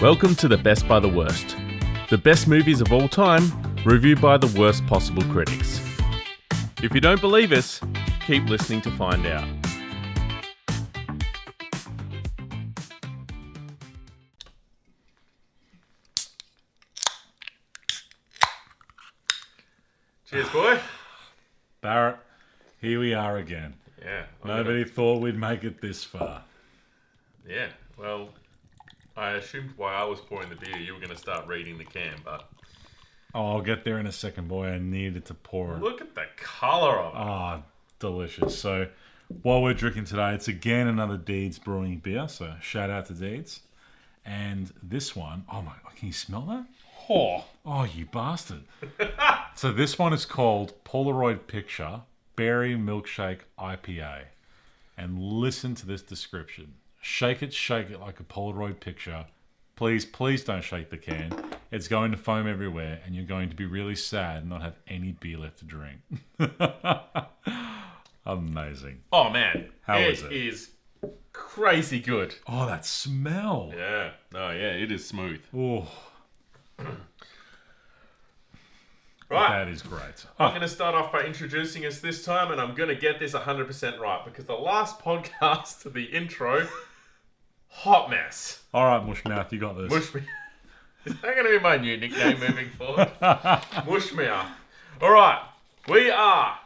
Welcome to the Best by the Worst. The best movies of all time, reviewed by the worst possible critics. If you don't believe us, keep listening to find out. Cheers, boy. Barrett, here we are again. Yeah. Nobody thought we'd make it this far. Yeah, well, I assumed while I was pouring the beer, you were going to start reading the can, but... Oh, I'll get there in a second, boy. I needed to pour it. Look at the colour of it. Ah, delicious. So, while we're drinking today, it's again another Deeds Brewing beer. So, shout out to Deeds. And this one, oh my, can you smell that? Oh, you bastard. So, this one is called Polaroid Picture Berry Milkshake IPA. And listen to this description. Shake it like a Polaroid picture. Please don't shake the can. It's going to foam everywhere and you're going to be really sad and not have any beer left to drink. Amazing. Oh, man. How is it? It is crazy good. Oh, that smell. Yeah. Oh, yeah, it is smooth. Oh, Right. that is great. I'm going to start off by introducing us this time, and I'm going to get this 100% right, because the last podcast, the intro, hot mess. All right, Mushmouth, you got this. Mushmouth. Is that going to be my new nickname moving forward? Mushmouth. All right. We are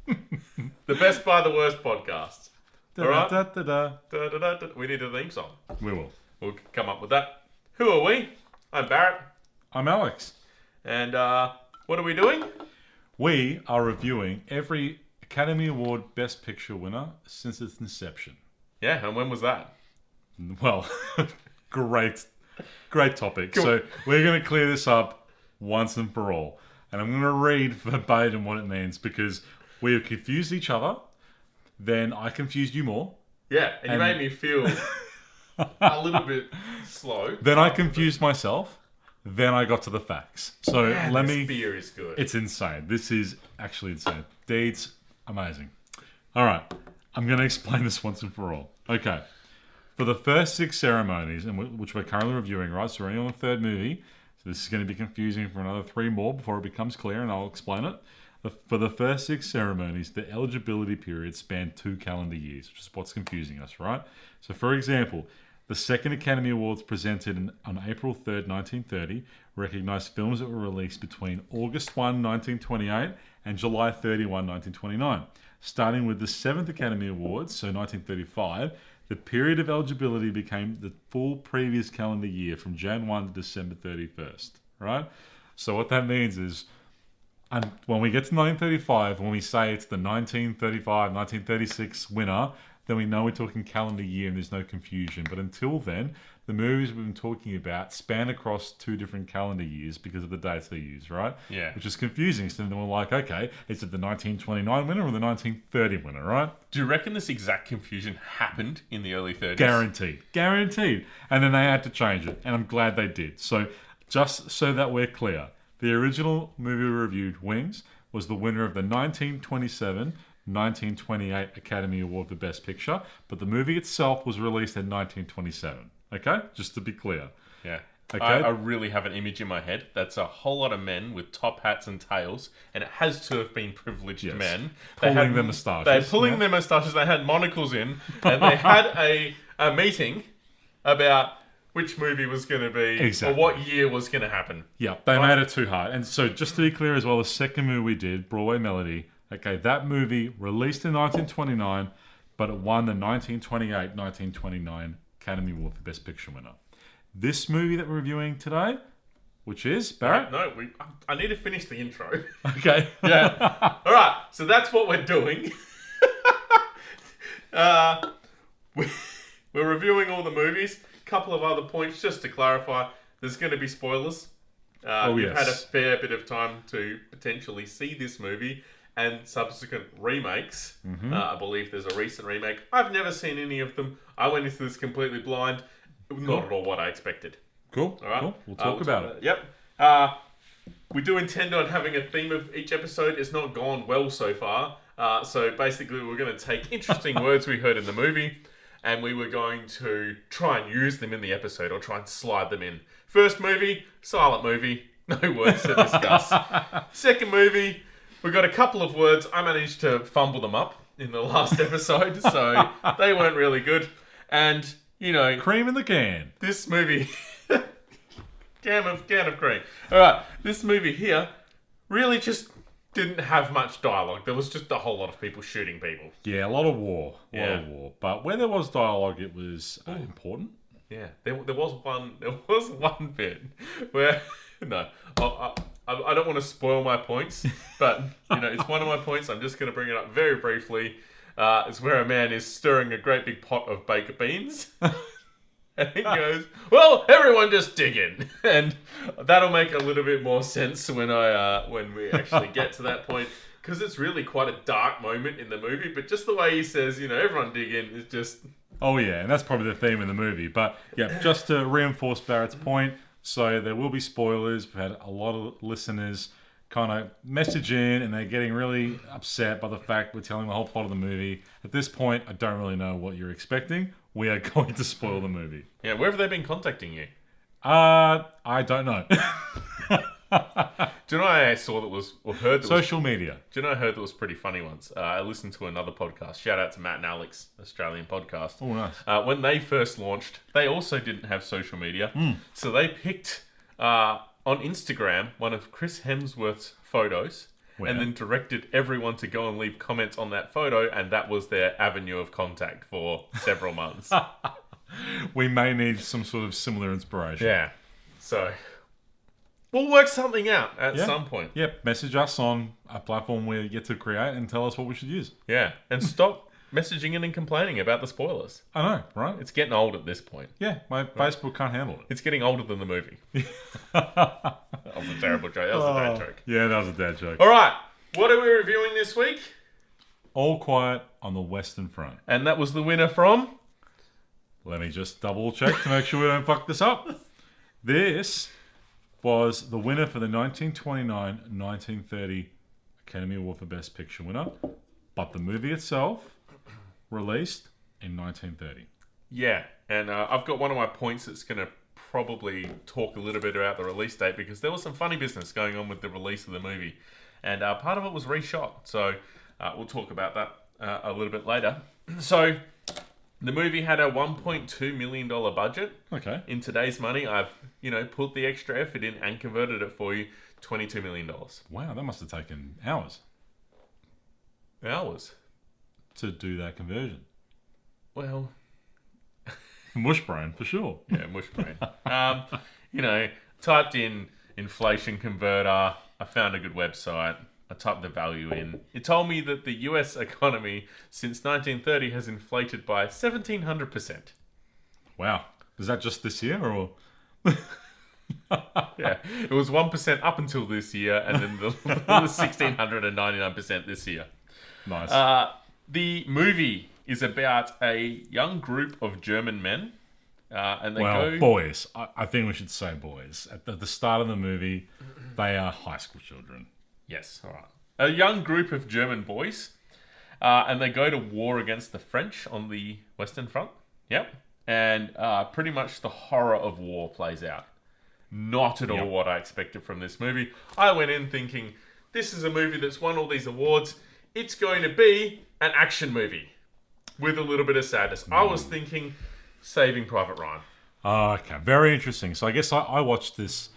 the Best by the Worst podcast. All right? Da-da-da-da. We need a theme song. We will. We'll come up with that. Who are we? I'm Barrett. I'm Alex. And what are we doing? We are reviewing every Academy Award Best Picture winner since its inception. Yeah, and when was that? Well, great topic. Cool. So we're going to clear this up once and for all. And I'm going to read verbatim what it means because we have confused each other. Then I confused you more. Yeah, and you made me feel a little bit slow. Then I confused myself. Then I got to the facts. So This beer is good. It's insane. This is actually insane. Deeds, amazing. All right. I'm going to explain this once and for all. Okay. For the first 6 ceremonies, which we're currently reviewing, right? So we're only on the third movie. So this is going to be confusing for another 3 more before it becomes clear, and I'll explain it. For the first 6 ceremonies, the eligibility period spanned 2 calendar years, which is what's confusing us, right? So, for example, the second Academy Awards presented on April 3rd, 1930, recognised films that were released between August 1, 1928 and July 31, 1929. Starting with the 7th Academy Awards, so 1935, the period of eligibility became the full previous calendar year from Jan 1 to December 31st, right? So what that means is, and when we get to 1935, when we say it's the 1935, 1936 winner, then we know we're talking calendar year and there's no confusion. But until then, the movies we've been talking about span across 2 different calendar years because of the dates they use, right? Yeah. Which is confusing. So then we're like, okay, is it the 1929 winner or the 1930 winner, right? Do you reckon this exact confusion happened in the early 30s? Guaranteed. And then they had to change it. And I'm glad they did. So just so that we're clear, the original movie we reviewed, Wings, was the winner of the 1928 Academy Award for Best Picture, but the movie itself was released in 1927. Okay? Just to be clear. Yeah. Okay? I really have an image in my head that's a whole lot of men with top hats and tails, and it has to have been privileged men. Pulling their moustaches. They're pulling their moustaches, they had monocles in, and they had a meeting about which movie was going to be, or what year was going to happen. Yeah, they made it too hard. And so just to be clear as well, the second movie we did, Broadway Melody, okay, that movie released in 1929, but it won the 1928-1929 Academy Award for Best Picture winner. This movie that we're reviewing today, which is, Barrett? No, I need to finish the intro. Okay. Yeah. All right, so that's what we're doing. We're reviewing all the movies. Couple of other points just to clarify. There's going to be spoilers. You've had a fair bit of time to potentially see this movie and subsequent remakes. Mm-hmm. I believe there's a recent remake. I've never seen any of them. I went into this completely blind. Not at all what I expected. Cool. All right. Cool. We'll talk about it. Yep. We do intend on having a theme of each episode. It's not gone well so far. So basically, we're going to take interesting words we heard in the movie and we were going to try and use them in the episode or try and slide them in. First movie, silent movie, no words to discuss. Second movie, we got a couple of words. I managed to fumble them up in the last episode, so they weren't really good. And, cream in the can. This movie... can of cream. Alright, this movie here really just didn't have much dialogue. There was just a whole lot of people shooting people. Yeah, a lot of war. But where there was dialogue, it was important. Yeah, there was one bit where... No, I don't want to spoil my points, but, it's one of my points. I'm just going to bring it up very briefly. It's where a man is stirring a great big pot of baked beans. And he goes, well, everyone just dig in. And that'll make a little bit more sense when we actually get to that point. Because it's really quite a dark moment in the movie. But just the way he says, everyone dig in is just... Oh, yeah. And that's probably the theme of the movie. But, yeah, just to reinforce Barrett's point. So there will be spoilers. We've had a lot of listeners kind of message in and they're getting really upset by the fact we're telling the whole plot of the movie. At this point, I don't really know what you're expecting. We are going to spoil the movie. Yeah, where have they been contacting you? I don't know. Do you know I saw that was, or heard that social media. Do you know I heard that was pretty funny once? I listened to another podcast. Shout out to Matt and Aleks, Australian podcast. Oh, nice. When they first launched, they also didn't have social media. So they picked, on Instagram, one of Chris Hemsworth's photos. And then directed everyone to go and leave comments on that photo, and that was their avenue of contact for several months. We may need some sort of similar inspiration. Yeah. So, we'll work something out at some point. Yep. Message us on a platform we get to create and tell us what we should use. Yeah. And stop messaging in and complaining about the spoilers. I know, right? It's getting old at this point. Yeah. My Facebook can't handle it. It's getting older than the movie. That was a terrible joke. That was a bad joke. Yeah, that was a dad joke. All right. What are we reviewing this week? All Quiet on the Western Front. And that was the winner from... Let me just double check to make sure we don't fuck this up. This was the winner for the 1929-1930 Academy Award for Best Picture winner. But the movie itself released in 1930. Yeah. And I've got one of my points that's going to probably talk a little bit about the release date because there was some funny business going on with the release of the movie. And part of it was reshot. So we'll talk about that a little bit later. So the movie had a $1.2 million budget. Okay. In today's money, I've, put the extra effort in and converted it for you, $22 million. Wow, that must have taken hours. Hours? To do that conversion. Well... Mush brain, for sure. Yeah, mush brain. Typed in inflation converter. I found a good website. I typed the value in. It told me that the US economy since 1930 has inflated by 1,700%. Wow. Is that just this year or? Yeah, it was 1% up until this year, and then the 1,699% this year. Nice. The movie is about a young group of German men. And they go... boys. I think we should say boys. At the start of the movie, they are high school children. Yes, all right. A young group of German boys. And they go to war against the French on the Western Front. Yep. And pretty much the horror of war plays out. Not at all what I expected from this movie. I went in thinking, this is a movie that's won all these awards. It's going to be an action movie with a little bit of sadness. I was thinking Saving Private Ryan. Okay, very interesting. So I guess I watched this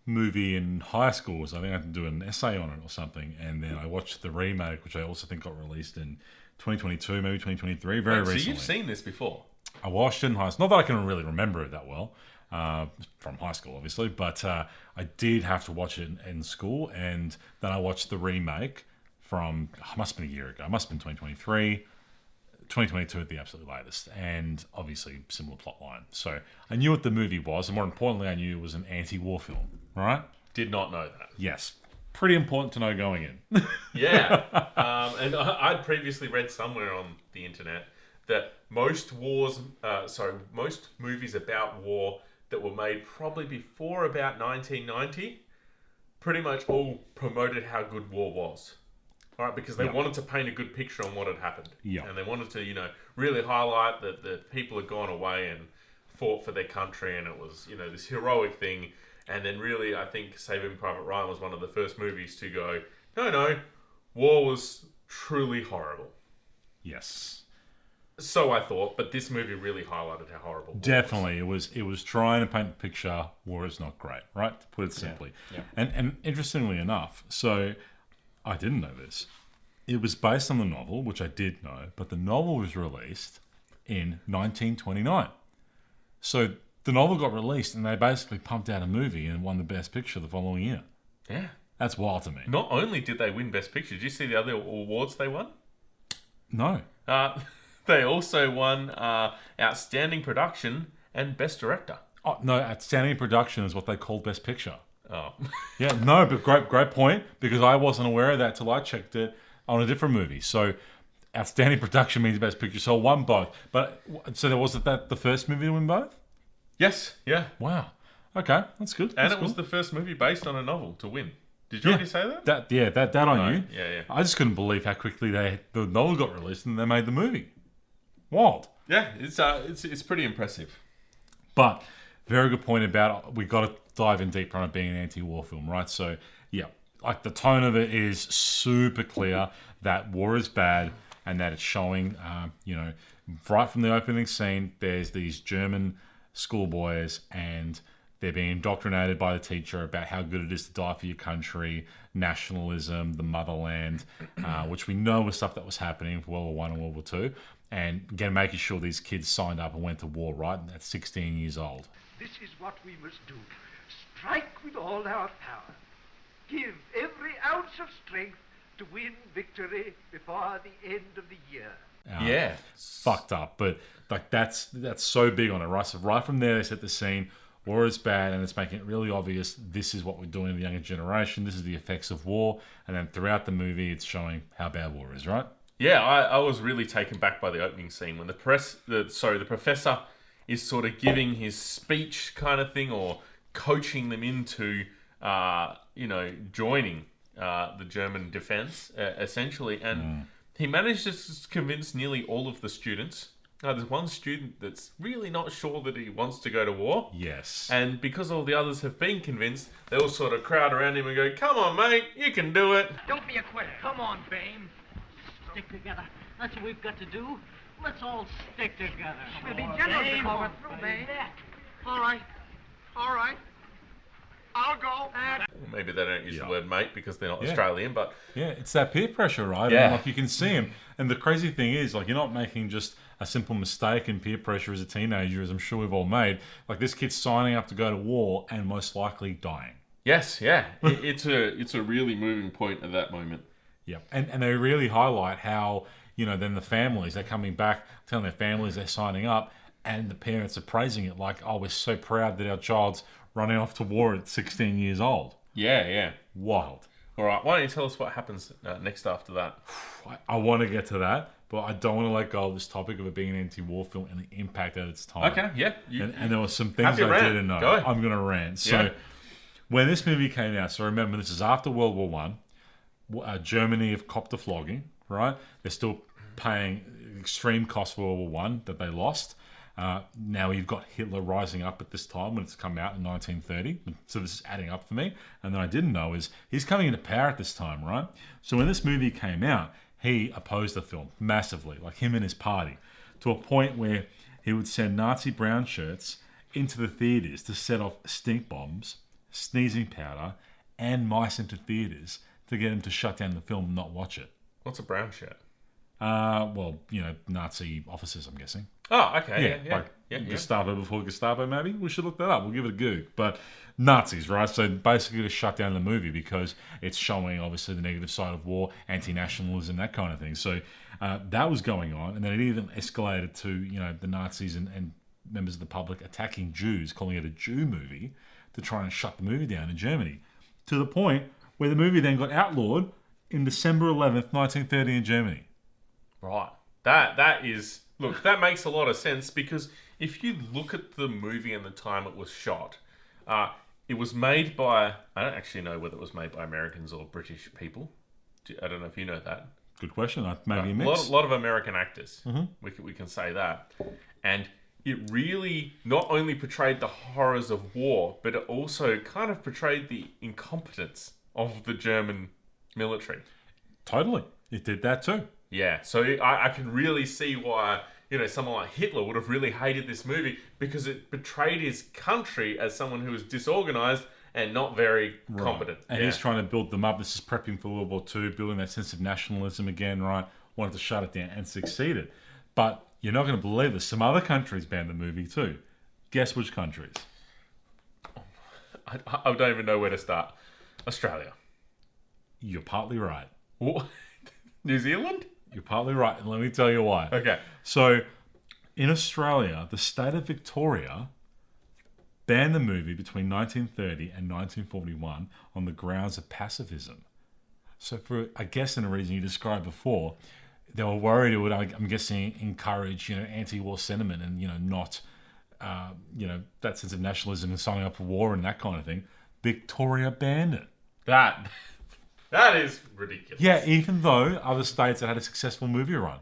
movie in high school. So I think I had to do an essay on it or something. And then I watched the remake, which I also think got released in 2022, maybe 2023, very recently. So you've seen this before? I watched it in high school. Not that I can really remember it that well. From high school, obviously. But I did have to watch it in school. And then I watched the remake from, must have been a year ago. It must have been 2023. 2022 at the absolute latest, and obviously similar plot line. So I knew what the movie was, and more importantly, I knew it was an anti-war film. Right? Did not know that. Yes, pretty important to know going in. Yeah, and I'd previously read somewhere on the internet that most movies about war that were made probably before about 1990, pretty much all promoted how good war was. All right, because they wanted to paint a good picture on what had happened. Yeah. And they wanted to, really highlight that the people had gone away and fought for their country, and it was, this heroic thing. And then really, I think Saving Private Ryan was one of the first movies to go, no, war was truly horrible. Yes. So I thought, but this movie really highlighted how horrible. Definitely, it was trying to paint the picture. War is not great, right? To put it simply. Yeah. And interestingly enough, so I didn't know this. It was based on the novel, which I did know, but the novel was released in 1929. So the novel got released, and they basically pumped out a movie and won the Best Picture the following year. Yeah. That's wild to me. Not only did they win Best Picture, did you see the other awards they won? No. They also won Outstanding Production and Best Director. Oh, no, Outstanding Production is what they called Best Picture. Oh. Yeah, no, but great point, because I wasn't aware of that till I checked it on a different movie. So Outstanding Production means Best Picture, so I won both. But so there was that the first movie to win both? Yes, yeah. Wow. Okay, that's good. And that's it was the first movie based on a novel to win. Did you already say that? That I knew. Yeah. I just couldn't believe how quickly the novel got released and they made the movie. Wild. Yeah, it's pretty impressive. But very good point about we got to dive in deeper on it being an anti-war film, right? So yeah, like the tone of it is super clear that war is bad and that it's showing, right from the opening scene, there's these German schoolboys and they're being indoctrinated by the teacher about how good it is to die for your country, nationalism, the motherland, which we know was stuff that was happening for World War One and World War Two. And again, making sure these kids signed up and went to war, right? At 16 years old. This is what we must do. Strike with all our power. Give every ounce of strength to win victory before the end of the year. Yeah. Fucked up. But like that's so big on it, right? So right from there, they set the scene. War is bad, and it's making it really obvious this is what we're doing to the younger generation. This is the effects of war. And then throughout the movie, it's showing how bad war is, right? Yeah, I was really taken back by the opening scene when the professor is sort of giving his speech kind of thing, or coaching them into, joining the German defense, essentially. And he managed to convince nearly all of the students. There's one student that's really not sure that he wants to go to war. Yes. And because all the others have been convinced, they all sort of crowd around him and go, "Come on, mate, you can do it." Don't be a quitter. Come on, Bame. Stick together. That's what we've got to do. Let's all stick together. We'll be generals before we're through, Bame. All right. I'll go. Maybe they don't use the word mate because they're not Australian, but... Yeah, it's that peer pressure, right? Yeah. And like you can see him. And the crazy thing is, like, you're not making just a simple mistake in peer pressure as a teenager, as I'm sure we've all made. Like, this kid's signing up to go to war and most likely dying. Yes, yeah. It's a really moving point at that moment. Yeah, and they really highlight how, then the families, they're coming back, telling their families they're signing up, and the parents are praising it like, oh, we're so proud that our child's running off to war at 16 years old. Yeah. Wild. All right, why don't you tell us what happens next after that? I want to get to that, but I don't want to let go of this topic of it being an anti-war film and the impact at its time. Okay, yeah. And there were some things I didn't know. Go. I'm going to rant. So when this movie came out, so remember, this is after World War One. Germany have copped a flogging, right? They're still paying extreme cost for World War One that they lost. Now you've got Hitler rising up at this time when it's come out in 1930. So this is adding up for me. And then I didn't know is he's coming into power at this time, right? So when this movie came out, he opposed the film massively, like him and his party, to a point where he would send Nazi brown shirts into the theatres to set off stink bombs, sneezing powder, and mice into theatres to get him to shut down the film and not watch it. What's a brown shirt? Nazi officers, I'm guessing. Oh, okay. Yeah. Gestapo before Gestapo, maybe? We should look that up. We'll give it a Goog. But Nazis, right? So basically to shut down the movie because it's showing, obviously, the negative side of war, anti-nationalism, that kind of thing. So that was going on. And then it even escalated to, the Nazis and members of the public attacking Jews, calling it a Jew movie to try and shut the movie down in Germany. To the point where the movie then got outlawed in December 11th, 1930 in Germany. Right. That is... Look, that makes a lot of sense because if you look at the movie and the time it was shot, it was made by... I don't actually know whether it was made by Americans or British people. I don't know if you know that. Good question. Maybe a A mix. lot of American actors. We can say that. And it really not only portrayed the horrors of war, but it also kind of portrayed the incompetence of the German military. Totally. It did that too. Yeah, so I can really see why, someone like Hitler would have really hated this movie, because it portrayed his country as someone who was disorganized and not very competent. And he's trying to build them up. This is prepping for World War II, building that sense of nationalism again, right? Wanted to shut it down and succeeded. But you're not going to believe this. Some other countries banned the movie too. Guess which countries? I don't even know where to start. Australia. You're partly right. What? New Zealand? You're partly right, and let me tell you why. Okay. So, in Australia, the state of Victoria banned the movie between 1930 and 1941 on the grounds of pacifism. So, for, I guess, in a reason you described before, they were worried it would, I'm guessing, encourage, anti-war sentiment and, not, that sense of nationalism and signing up for war and that kind of thing. Victoria banned it. That is ridiculous. Yeah, even though other states had a successful movie run.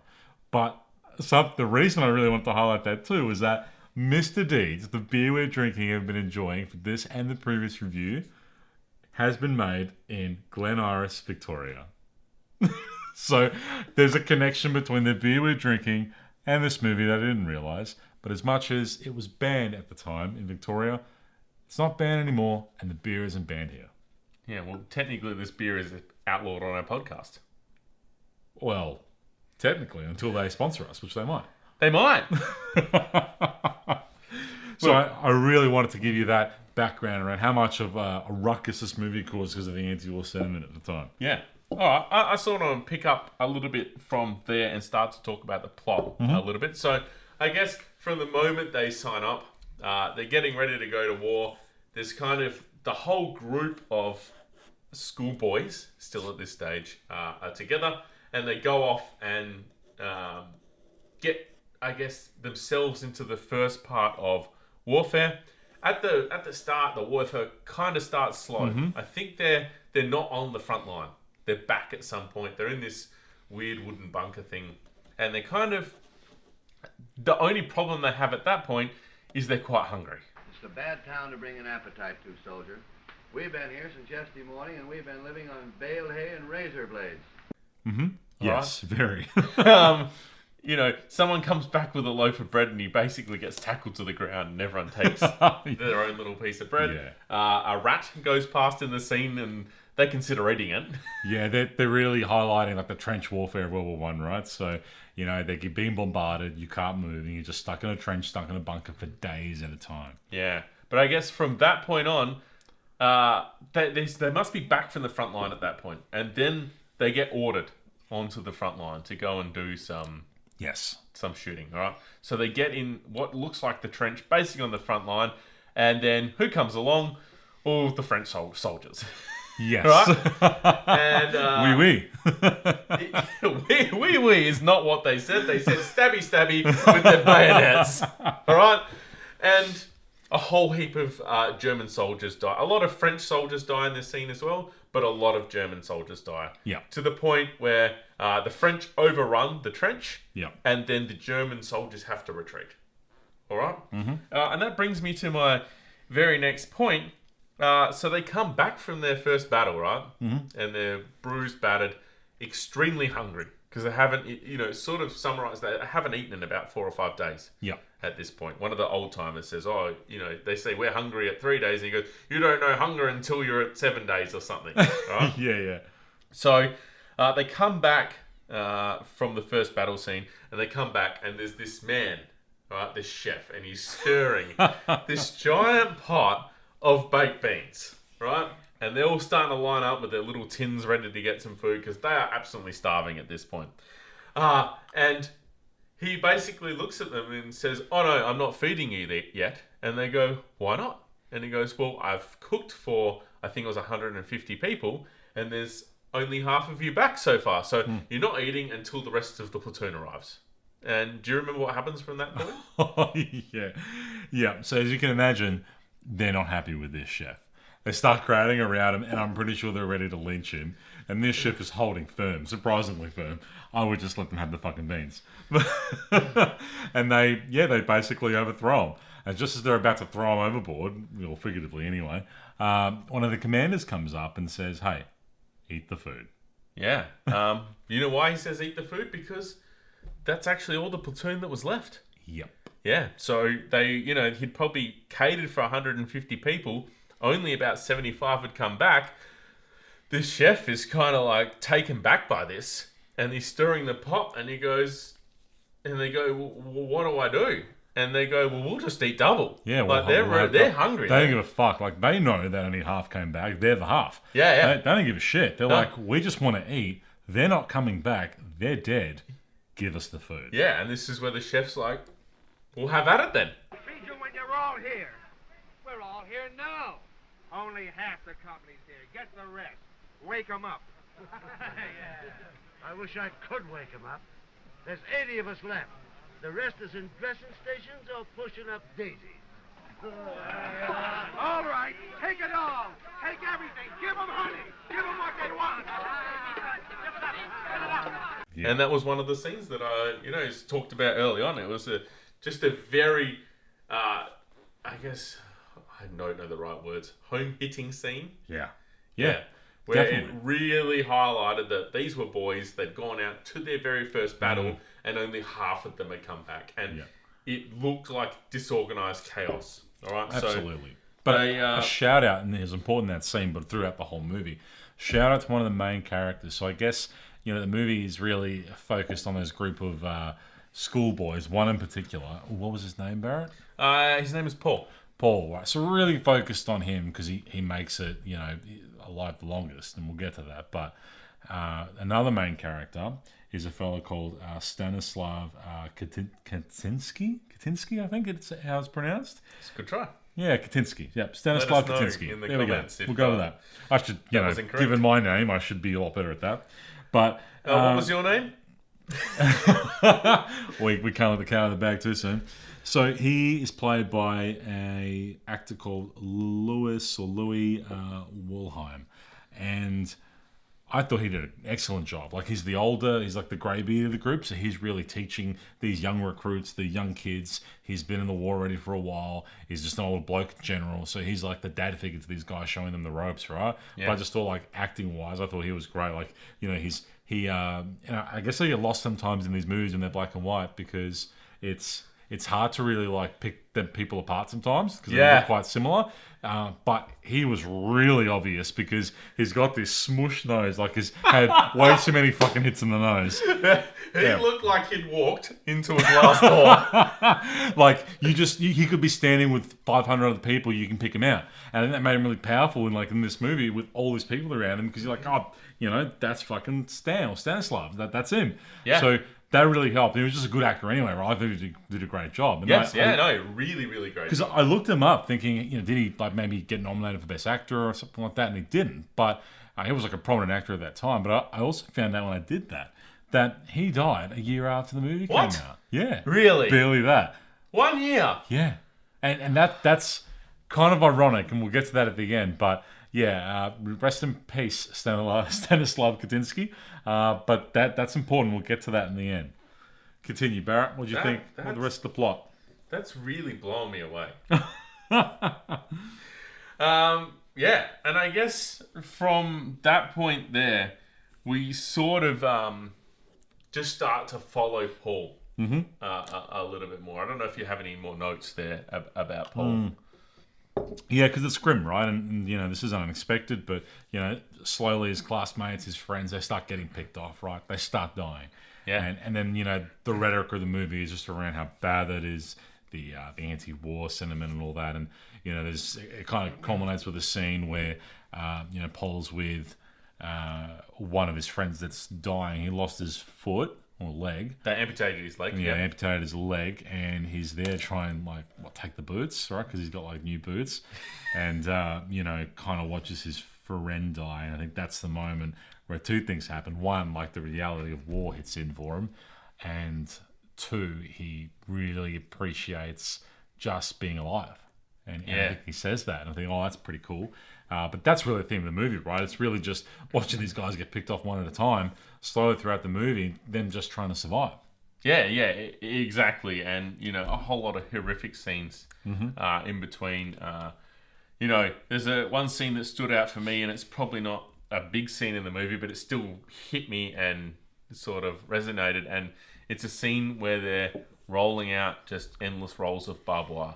But the reason I really want to highlight that too is that Mr. Deeds, the beer we're drinking and have been enjoying for this and the previous review, has been made in Glen Iris, Victoria. So there's a connection between the beer we're drinking and this movie that I didn't realise. But as much as it was banned at the time in Victoria, it's not banned anymore, and the beer isn't banned here. Yeah, well, technically this beer is outlawed on our podcast. Well, technically, until they sponsor us, which they might. They might. So I really wanted to give you that background around how much of a ruckus this movie caused because of the anti-war sentiment at the time. Yeah. All right. I sort of pick up a little bit from there and start to talk about the plot a little bit. So I guess from the moment they sign up, they're getting ready to go to war. There's kind of the whole group of schoolboys, still at this stage, are together, and they go off and get, I guess, themselves into the first part of warfare. At the start, the warfare kind of starts slow. I think they're not on the front line. They're back at some point. They're in this weird wooden bunker thing, and they kind of, the only problem they have at that point is they're quite hungry. It's a bad town to bring an appetite to, soldier. We've been here since yesterday morning, and we've been living on bale hay and razor blades. Yes, very. Someone comes back with a loaf of bread and he basically gets tackled to the ground and everyone takes their own little piece of bread. Yeah. A rat goes past in the scene and they consider eating it. Yeah, they're really highlighting like the trench warfare of World War I, right? So, they're being bombarded, you can't move, and you're just stuck in a trench, stuck in a bunker for days at a time. Yeah, but I guess from that point on, they must be back from the front line at that point. And then they get ordered onto the front line to go and do some shooting, all right? So they get in what looks like the trench, basically on the front line, and then who comes along? Oh, the French soldiers. Yes. Right? And oui. Oui is not what they said. They said stabby with their bayonets. All right? And a whole heap of German soldiers die. A lot of French soldiers die in this scene as well, but a lot of German soldiers die. Yeah. To the point where the French overrun the trench, yeah, and then the German soldiers have to retreat. All right? And that brings me to my very next point. So they come back from their first battle, right? And they're bruised, battered, extremely hungry because they haven't, sort of summarized, they haven't eaten in about 4 or 5 days. Yeah. At this point, one of the old timers says, they say we're hungry at 3 days, and he goes, you don't know hunger until you're at 7 days or something. Right? Yeah. So they come back from the first battle scene, and they come back, and there's this man, right, this chef, and he's stirring this giant pot of baked beans, right? And they're all starting to line up with their little tins ready to get some food because they are absolutely starving at this point. And he basically looks at them and says, oh no, I'm not feeding you yet. And they go, why not? And he goes, well, I've cooked for, I think it was 150 people, and there's only half of you back so far. So you're not eating until the rest of the platoon arrives. And do you remember what happens from that point? Yeah. So as you can imagine, they're not happy with this chef. They start crowding around him, and I'm pretty sure they're ready to lynch him. And this chef is holding firm, surprisingly firm. I would just let them have the fucking beans. And they basically overthrow him. And just as they're about to throw him overboard, well, figuratively anyway, one of the commanders comes up and says, "Hey, eat the food." Yeah. You know why he says eat the food? Because that's actually all the platoon that was left. Yep. Yeah. So he'd probably catered for 150 people. Only about 75 had come back. This chef is kind of like taken back by this, and he's stirring the pot, and he goes, and they go, well, what do I do? And they go, well, we'll just eat double. Yeah, well, they're hungry. They don't give a fuck. Like, they know that only half came back. They're the half. Yeah. They don't give a shit. They're like, we just want to eat. They're not coming back. They're dead. Give us the food. Yeah, and this is where the chef's like, we'll have at it then. Feed you when you're all here. We're all here now. Only half the company's here. Get the rest. Wake 'em up. I wish I could wake him up. There's 80 of us left. The rest is in dressing stations or pushing up daisies. All right, take it all. Take everything. Give 'em honey. Give 'em what they want. Yeah. And that was one of the scenes that is talked about early on. It was just a very, I guess, I don't know the right words, home-hitting scene. Yeah. Where definitely. it really highlighted that these were boys that'd gone out to their very first battle and only half of them had come back. And it looked like disorganized chaos. All right? Absolutely. So but a shout out, and it was important in that scene, but throughout the whole movie, shout out to one of the main characters. So I guess, the movie is really focused on this group of schoolboys, one in particular. What was his name, Barrett? His name is Paul. Paul, right? So really focused on him because he makes it, alive the longest, and we'll get to that. But another main character is a fellow called Stanislav Kaczynski. Kaczynski, I think it's how it's pronounced. It's a good try. Yeah, Kaczynski. Yep, Stanislav Kaczynski. In the there we go. comments We'll go with that. I should, given my name, I should be a lot better at that. But what was your name? we can't let the cat out of the bag too soon. So he is played by a actor called Louis Woolheim, and I thought he did an excellent job. Like, he's like the greybeard of the group, so he's really teaching these young recruits, the young kids. He's been in the war already for a while. He's just an old bloke in general, so he's like the dad figure to these guys, showing them the ropes, right? Yeah. But I just thought, like, acting wise, I thought he was great. Like, I guess I get lost sometimes in these movies when they're black and white because it's hard to really like pick them people apart sometimes because they look quite similar. But he was really obvious because he's got this smush nose, like he's had way too many fucking hits in the nose. He looked like he'd walked into a glass door. Like he could be standing with 500 other people, you can pick him out. And I think that made him really powerful in this movie with all these people around him because you're like, that's fucking Stan or Stanislav. That's him. Yeah. So that really helped. He was just a good actor anyway, right? I think he did a great job. And really, really great. Because I looked him up thinking, did he maybe get nominated for Best Actor or something like that? And he didn't. But he was like a prominent actor at that time. But I also found out when I did that he died a year after the movie came out. Yeah. Really? Barely that. 1 year? Yeah. And that's kind of ironic, and we'll get to that at the end. But yeah, rest in peace, Stanislav Kaczynski. But that's important. We'll get to that in the end. Continue, Barrett. What do you think of the rest of the plot? That's really blown me away. And I guess from that point there, we sort of just start to follow Paul a little bit more. I don't know if you have any more notes there about Paul. Yeah, because it's grim, right? And this is unexpected, but slowly his classmates, his friends, they start getting picked off, right? They start dying. Yeah. And then the rhetoric of the movie is just around how bad that is, the anti-war sentiment and all that. And it kind of culminates with a scene where Paul's with one of his friends that's dying. He lost his foot or leg. They amputated his leg. Yeah, amputated his leg, and he's there trying take the boots, right? Because he's got new boots, and kind of watches his friend die. And I think that's the moment where two things happen. One, the reality of war hits in for him, and two, he really appreciates just being alive. And I think he says that, and I think, oh, that's pretty cool. But that's really the theme of the movie, right? It's really just watching these guys get picked off one at a time, slowly throughout the movie, them just trying to survive. Yeah, exactly. And, a whole lot of horrific scenes in between. There's one scene that stood out for me, and it's probably not a big scene in the movie, but it still hit me and sort of resonated. And it's a scene where they're rolling out just endless rolls of barbed wire.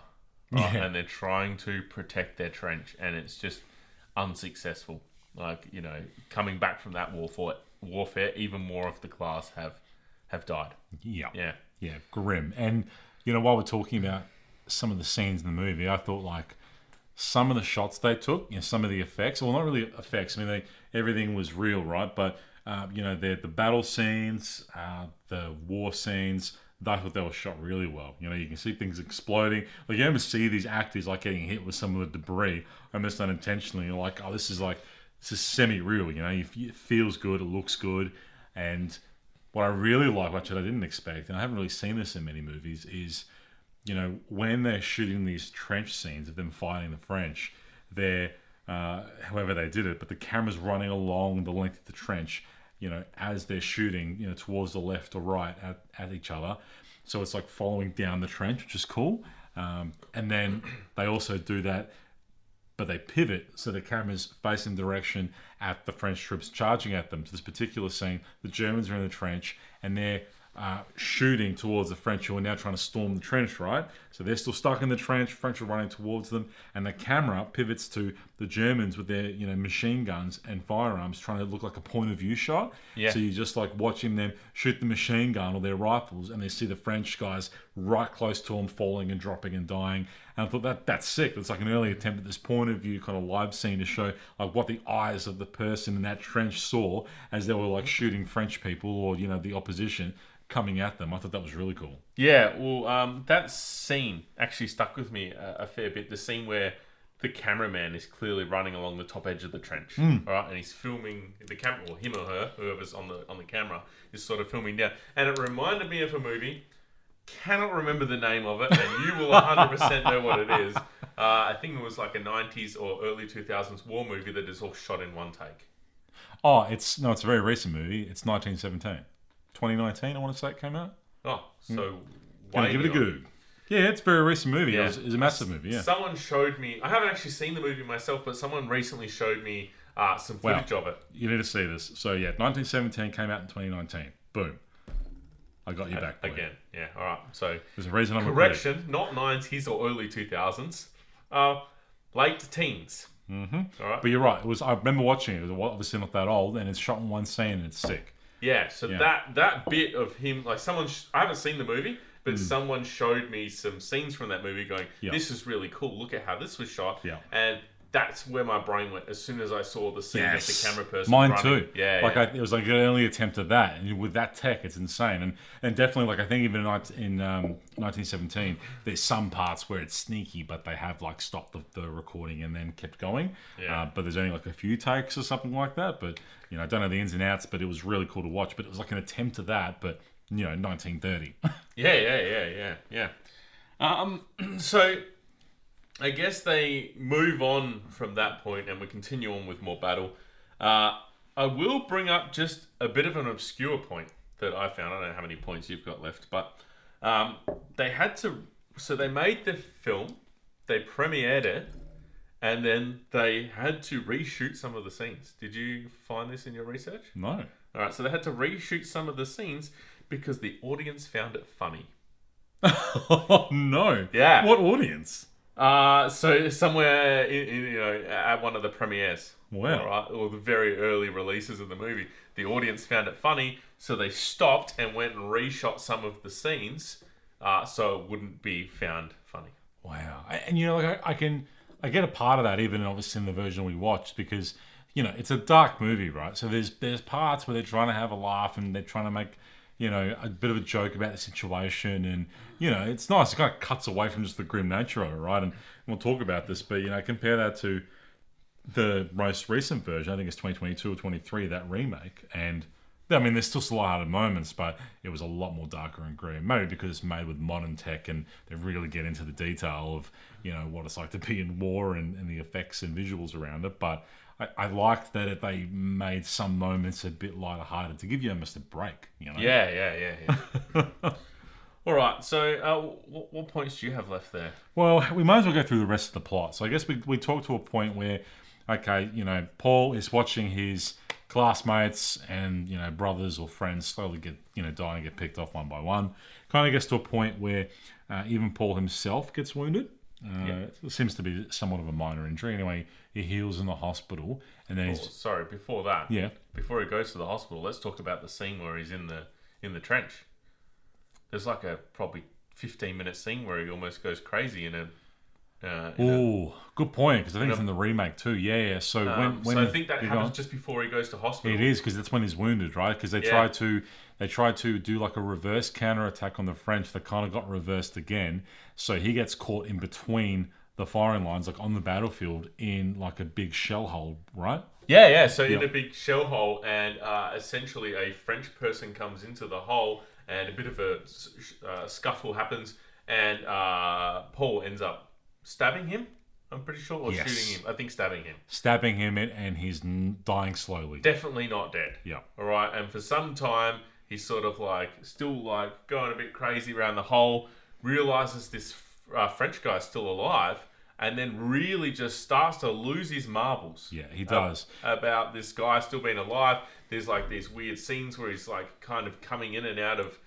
Right? Yeah. And they're trying to protect their trench, and it's just unsuccessful. Coming back from that warfare, even more of the class have died. Yeah. Grim. And while we're talking about some of the scenes in the movie, I thought some of the shots they took, some of the effects, well, not really effects. I mean, everything was real, right? But the battle scenes, the war scenes, I thought they were shot really well. You can see things exploding. You almost see these actors getting hit with some of the debris, almost unintentionally. You're like, oh, this is semi-real. It feels good, it looks good. And what I really like, which I didn't expect, and I haven't really seen this in many movies, is when they're shooting these trench scenes of them fighting the French, they're however they did it, but the camera's running along the length of the trench, as they're shooting, towards the left or right at each other. So it's following down the trench, which is cool. And then they also do that, but they pivot so the camera's facing the direction at the French troops charging at them. To this particular scene, the Germans are in the trench and they're shooting towards the French who are now trying to storm the trench, right? So they're still stuck in the trench, French are running towards them, and the camera pivots to the Germans with their machine guns and firearms trying to look like a point of view shot. Yeah. So you're just watching them shoot the machine gun or their rifles, and they see the French guys right close to them falling and dropping and dying. And I thought that's sick. It's an early attempt at this point of view kind of live scene to show what the eyes of the person in that trench saw as they were shooting French people or the opposition coming at them. I thought that was really cool. Yeah, well, that scene actually stuck with me a fair bit. The scene where the cameraman is clearly running along the top edge of the trench, all right, and he's filming the camera, or him or her, whoever's on the camera, is sort of filming down. And it reminded me of a movie. Cannot remember the name of it, and you will 100% know what it is. I think it was a 90s or early 2000s war movie that is all shot in one take. Oh, it's a very recent movie. It's 1917. 2019, I want to say it came out. Oh, so give it a go. Yeah, it's a very recent movie. Yeah. It was a massive movie, yeah. Someone showed me, I haven't actually seen the movie myself, but someone recently showed me some footage of it. You need to see this. So, 1917 came out in 2019. Boom. I got you back. Again, yeah. All right. So, there's a reason I'm correction, not 90s or early 2000s. Late teens. Mm-hmm. All right. But you're right. I remember watching it. It was obviously not that old, and it's shot in one scene, and it's sick. Yeah, so that bit of him, someone, I haven't seen the movie, but someone showed me some scenes from that movie going, this is really cool, look at how this was shot. Yeah. And that's where my brain went as soon as I saw the scene of the camera person running. Mine too. Yeah, it was an early attempt at that, and with that tech, it's insane. And definitely, I think even in 1917, there's some parts where it's sneaky, but they have stopped the recording and then kept going. Yeah. But there's only a few takes or something like that. But I don't know the ins and outs, but it was really cool to watch. But it was an attempt at that, but 1930. Yeah. So I guess they move on from that point and we continue on with more battle. I will bring up just a bit of an obscure point that I found. I don't know how many points you've got left, but they made the film, they premiered it, and then they had to reshoot some of the scenes. Did you find this in your research? No. All right, so they had to reshoot some of the scenes because the audience found it funny. Oh, no. Yeah. What audience? So somewhere at one of the premieres. Wow. All right, or the very early releases of the movie, the audience found it funny, so they stopped and went and reshot some of the scenes, so it wouldn't be found funny. Wow. And I get a part of that, even obviously in the version we watched, because it's a dark movie, right? So there's parts where they're trying to have a laugh and they're trying to make a bit of a joke about the situation, and it's nice. It kind of cuts away from just the grim nature of it, right? And we'll talk about this, but compare that to the most recent version. I think it's 2022 or 23, that remake, and I mean, there's still lighthearted moments, but it was a lot more darker and grim. Maybe because it's made with modern tech and they really get into the detail of, what it's like to be in war and the effects and visuals around it. But I liked that they made some moments a bit lighter-hearted to give you almost a break, Yeah. All right, so what points do you have left there? Well, we might as well go through the rest of the plot. So I guess we talked to a point where, okay, Paul is watching his classmates and, brothers or friends slowly get, die and get picked off one by one. Kind of gets to a point where even Paul himself gets wounded. It seems to be somewhat of a minor injury. Anyway, he heals in the hospital. And then before that. Yeah. Before he goes to the hospital, let's talk about the scene where he's in the trench. There's like a probably 15-minute scene where he almost goes crazy in a... good point, because I think it's in the remake too. Yeah. So when I think that happens just before he goes to hospital. It is, because that's when he's wounded, right? Because they tried to do like a reverse counterattack on the French that kind of got reversed again. So he gets caught in between the firing lines, like on the battlefield, in like a big shell hole, right? Yeah. So in a big shell hole, and essentially a French person comes into the hole, and a bit of a scuffle happens, and Paul ends up stabbing him, I'm pretty sure, or shooting him. I think stabbing him. Stabbing him, and he's dying slowly. Definitely not dead. Yeah. All right, and for some time, he's sort of still going a bit crazy around the hole, realizes this French guy's still alive, and then really just starts to lose his marbles. Yeah, he does. About this guy still being alive. There's these weird scenes where he's kind of coming in and out of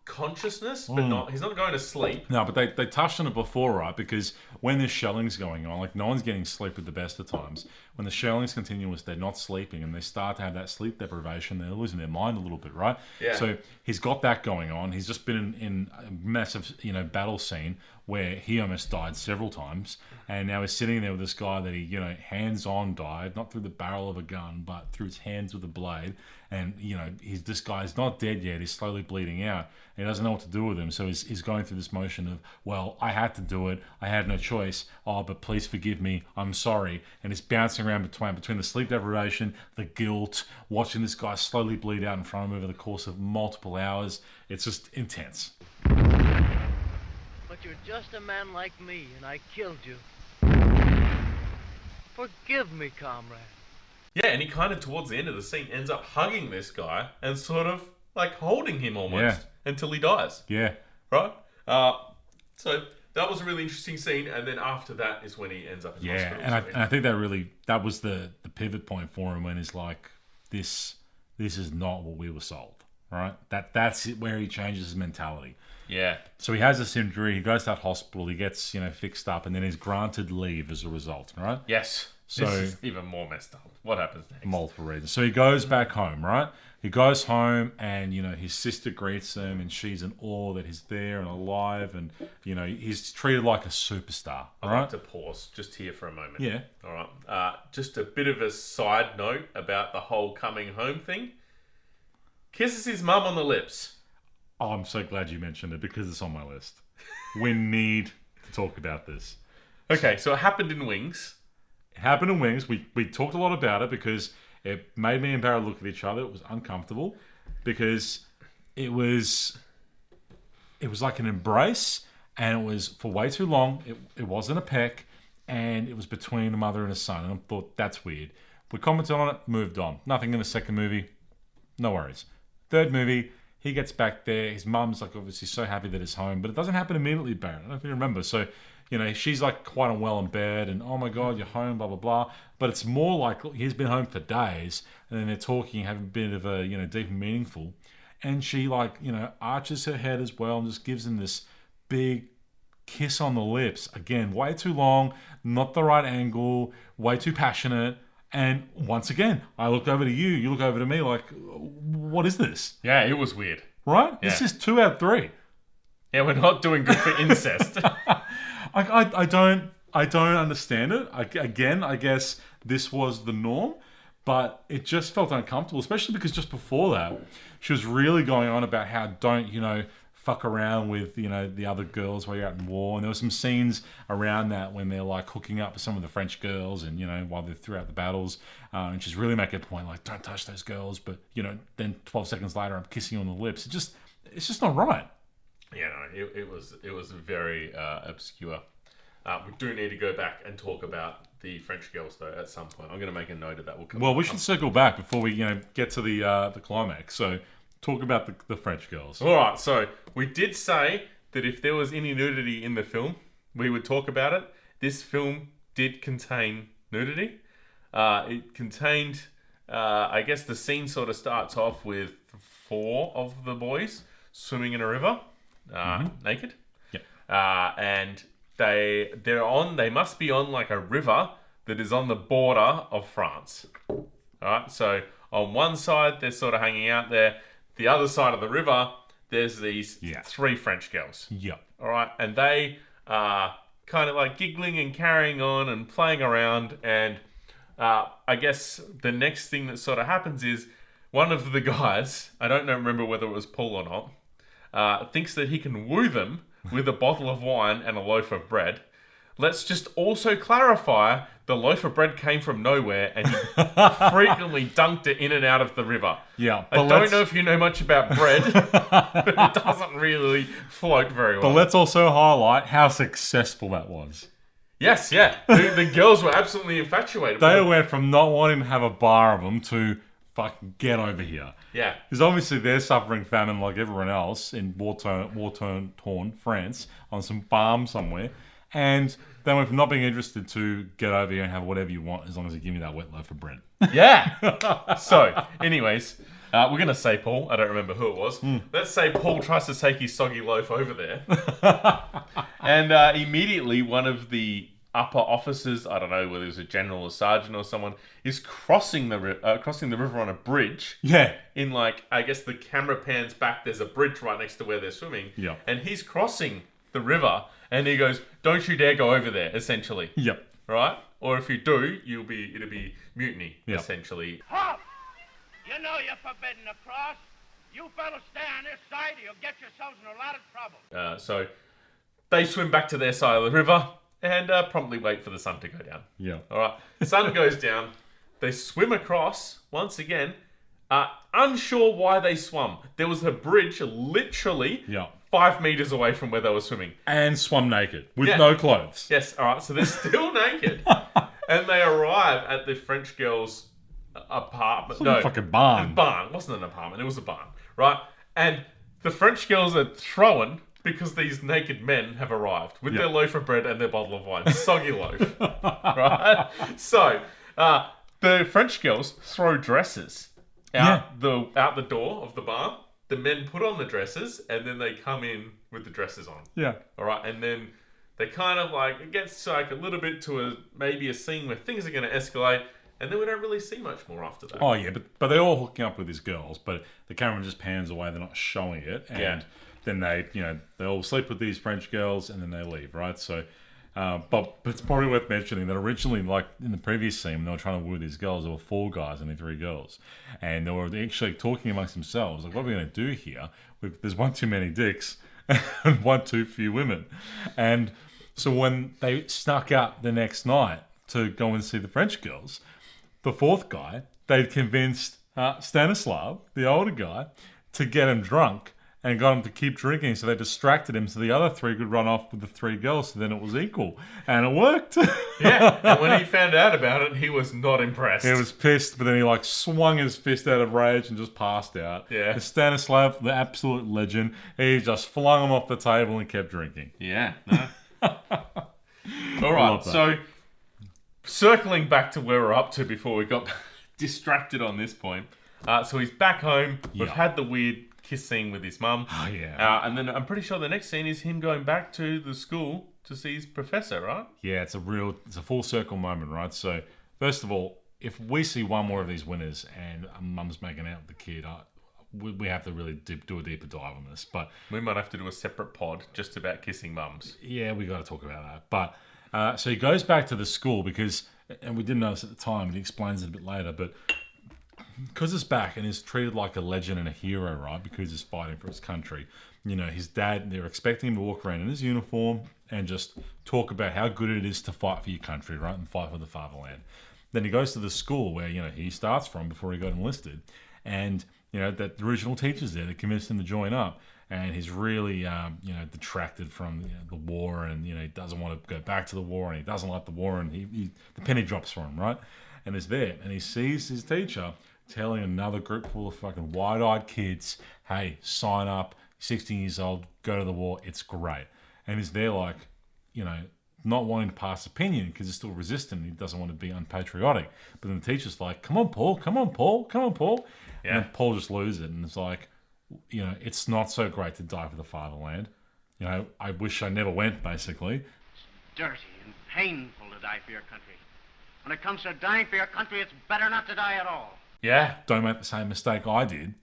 consciousness, but he's not going to sleep. No, but they touched on it before, right? Because when there's shelling's going on, no one's getting sleep at the best of times. When the shelling's continuous, they're not sleeping, and they start to have that sleep deprivation. They're losing their mind a little bit, right? Yeah. So he's got that going on. He's just been in a massive, battle scene where he almost died several times, and now he's sitting there with this guy that he, hands-on died, not through the barrel of a gun, but through his hands with a blade. And, this guy's not dead yet. He's slowly bleeding out. He doesn't know what to do with him. So he's going through this motion of, well, I had to do it. I had no choice. Oh, but please forgive me. I'm sorry. And he's bouncing around between the sleep deprivation, the guilt, watching this guy slowly bleed out in front of him over the course of multiple hours. It's just intense. But you're just a man like me, and I killed you. Forgive me, comrade. Yeah, and he kind of, towards the end of the scene, ends up hugging this guy and sort of, holding him almost until he dies. Yeah. Right? So that was a really interesting scene, and then after that is when he ends up in hospital. And I think that was the pivot point for him, when he's like, this is not what we were sold, right? That's it, where he changes his mentality. Yeah. So he has this injury, he goes to that hospital, he gets, fixed up, and then he's granted leave as a result, right? Yes. So, this is even more messed up. What happens next? Multiple reasons. So he goes back home, right? He goes home, and, his sister greets him, and she's in awe that he's there and alive, and, he's treated like a superstar, right? I'd like to pause just here for a moment. Yeah. All right. Just a bit of a side note about the whole coming home thing. Kisses his mum on the lips. Oh, I'm so glad you mentioned it, because it's on my list. We need to talk about this. Okay, so it happened in Wings. It happened in Wings. We talked a lot about it because it made me and Barrett look at each other. It was uncomfortable because it was like an embrace, and it was for way too long. It wasn't a peck, and it was between a mother and a son. And I thought, that's weird. We commented on it, moved on. Nothing in the second movie. No worries. Third movie, he gets back there. His mum's obviously so happy that he's home, but it doesn't happen immediately, Barrett. I don't know if you remember. So, she's quite unwell in bed, and oh my God, you're home, blah, blah, blah. But it's more like he's been home for days, and then they're talking, having a bit of a, deep and meaningful. And she arches her head as well and just gives him this big kiss on the lips. Again, way too long, not the right angle, way too passionate. And once again, I look over to you, you look over to me what is this? Yeah, it was weird. Right? Yeah. This is 2 out of 3. Yeah, we're not doing good for incest. I don't understand it. I guess this was the norm, but it just felt uncomfortable, especially because just before that, she was really going on about how don't, fuck around with, the other girls while you're out in war. And there were some scenes around that when they're like hooking up with some of the French girls and, while they're throughout the battles. And she's really making a point, like, don't touch those girls. But, then 12 seconds later, I'm kissing you on the lips. It's just not right. Yeah, no, it was very obscure. We do need to go back and talk about the French girls, though, at some point. I'm going to make a note of that. We should circle back before we, get to the climax. So, talk about the French girls. All right. So, we did say that if there was any nudity in the film, we would talk about it. This film did contain nudity. It contained, I guess, the scene sort of starts off with 4 of the boys swimming in a river, naked. Yeah. And they must be on like a river that is on the border of France. All right, so on one side they're sort of hanging out there. The other side of the river, there's these 3 French girls. Yep. All right, and they are kind of like giggling and carrying on and playing around. And I guess the next thing that sort of happens is one of the guys, I don't remember whether it was Paul or not, thinks that he can woo them with a bottle of wine and a loaf of bread. Let's just also clarify, the loaf of bread came from nowhere and he frequently dunked it in and out of the river. Yeah. I don't know if you know much about bread, but it doesn't really float very well. But let's also highlight how successful that was. Yes, yeah. The girls were absolutely infatuated. They went from not wanting to have a bar of them to fucking get over here. Yeah. Because obviously they're suffering famine like everyone else in war-torn France on some farm somewhere. And they went from not being interested to get over here and have whatever you want as long as you give me that wet loaf of bread. Yeah. So, anyways, we're going to say Paul. I don't remember who it was. Let's say Paul tries to take his soggy loaf over there. And immediately one of the upper officers, I don't know whether it was a general or sergeant or someone, is crossing the river on a bridge. Yeah. In like, I guess the camera pans back, there's a bridge right next to where they're swimming. Yeah. And he's crossing the river and he goes, don't you dare go over there, essentially. Yep. Right? Or if you do, it'll be mutiny, essentially. Halt! You know you're forbidden to cross. You fellas stay on this side or you'll get yourselves in a lot of trouble. So they swim back to their side of the river and promptly wait for the sun to go down. Yeah. All right. The sun goes down. They swim across once again. Unsure why they swum. There was a bridge literally 5 meters away from where they were swimming. And swum naked with no clothes. Yes. All right. So they're still naked. And they arrive at the French girl's apartment. No, fucking barn. Barn. It wasn't an apartment. It was a barn. Right. And the French girls are thrown because these naked men have arrived with their loaf of bread and their bottle of wine. Soggy loaf. Right? So, the French girls throw dresses out the door of the barn. The men put on the dresses and then they come in with the dresses on. Yeah. All right. And then they kind of like, it gets like a little bit to maybe a scene where things are going to escalate. And then we don't really see much more after that. Oh, yeah. But they're all hooking up with these girls. But the camera just pans away. They're not showing it. And then they all sleep with these French girls and then they leave, right? So, but it's probably worth mentioning that originally, like in the previous scene, when they were trying to woo these girls, there were 4 guys and 3 girls. And they were actually talking amongst themselves, like, what are we going to do here? There's one too many dicks and one too few women. And so when they snuck out the next night to go and see the French girls, the 4th guy, they'd convinced Stanislav, the older guy, to get him drunk and got him to keep drinking, so they distracted him so the other 3 could run off with the 3 girls, so then it was equal. And it worked. Yeah, and when he found out about it, he was not impressed. He was pissed, but then he like swung his fist out of rage and just passed out. Yeah. And Stanislav, the absolute legend, he just flung him off the table and kept drinking. Yeah. No. All right, so circling back to where we're up to before we got distracted on this point. So he's back home. We've had the weird kiss scene with his mum. Oh, yeah. And then I'm pretty sure the next scene is him going back to the school to see his professor, right? Yeah, it's a full circle moment, right? So, first of all, if we see one more of these winners and mum's making out with the kid, we have to really do a deeper dive on this. But we might have to do a separate pod just about kissing mums. Yeah, we got to talk about that. But so he goes back to the school because, and we didn't know this at the time, and he explains it a bit later, but because it's back and he's treated like a legend and a hero, right? Because he's fighting for his country. his dad, they're expecting him to walk around in his uniform and just talk about how good it is to fight for your country, right, and fight for the fatherland. Then he goes to the school where, he starts from before he got enlisted. And, that the original teacher's there that convinced him to join up. And he's really, detracted from the war, and, he doesn't want to go back to the war, and he doesn't like the war, and the penny drops for him, right? And he's there, and he sees his teacher telling another group full of fucking wide-eyed kids, hey, sign up, 16 years old, go to the war, it's great. And he's there like, not wanting to pass opinion because he's still resistant. He doesn't want to be unpatriotic. But then the teacher's like, come on, Paul, come on, Paul, come on, Paul. Yeah. And then Paul just loses it. And it's like, it's not so great to die for the fatherland. I wish I never went, basically. It's dirty and painful to die for your country. When it comes to dying for your country, it's better not to die at all. Yeah. Don't make the same mistake I did.